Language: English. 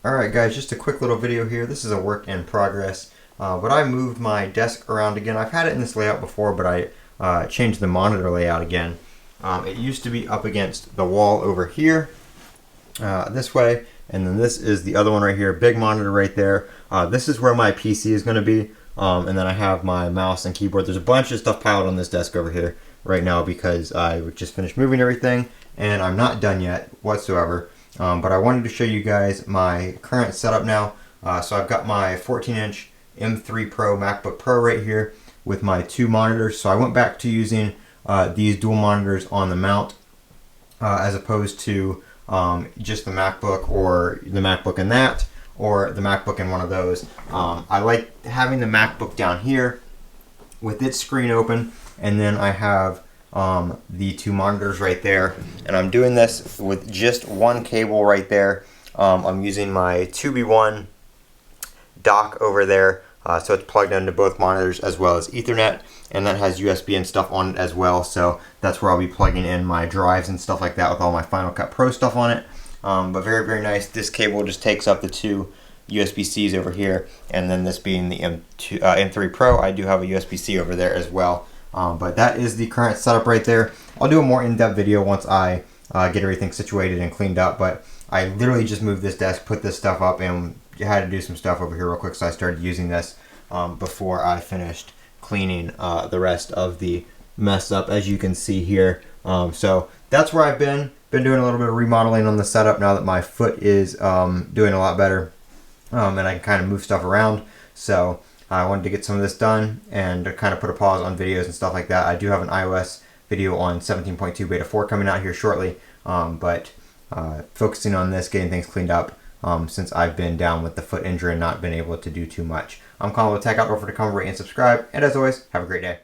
Alright guys, just a quick little video here. This is a work in progress. But I moved my desk around again. I've had it in this layout before, but I changed the monitor layout again. It used to be up against the wall over here, this way, and then this is the other one right here, big monitor right there. This is where my PC is going to be, and then I have my mouse and keyboard. There's a bunch of stuff piled on this desk over here right now because I just finished moving everything, and I'm not done yet whatsoever. But I wanted to show you guys my current setup now. So I've got my 14-inch M3 Pro MacBook Pro right here with my two monitors. So I went back to using these dual monitors on the mount as opposed to just the MacBook or the MacBook and that, or the MacBook and one of those. I like having the MacBook down here with its screen open, and then I have the two monitors right there, and I'm doing this with just one cable right there. I'm using my 2B1 dock over there, so it's plugged into both monitors as well as Ethernet, and that has USB and stuff on it as well, so that's where I'll be plugging in my drives and stuff like that with all my Final Cut Pro stuff on it. But very, very nice. This cable just takes up the two USB-Cs over here, and then this being the M3 Pro, I do have a USB-C over there as well. But that is the current setup right there. I'll do a more in-depth video once I get everything situated and cleaned up, but I literally just moved this desk, put this stuff up, and had to do some stuff over here real quick, so I started using this before I finished cleaning the rest of the mess up, as you can see here. So that's where I've been doing a little bit of remodeling on the setup now that my foot is doing a lot better, and I can kind of move stuff around. So I wanted to get some of this done and kind of put a pause on videos and stuff like that. I do have an iOS video on 17.2 beta 4 coming out here shortly, but focusing on this, getting things cleaned up since I've been down with the foot injury and not been able to do too much. I'm Colin with Techout. Don't forget to comment, rate, and subscribe. And as always, have a great day.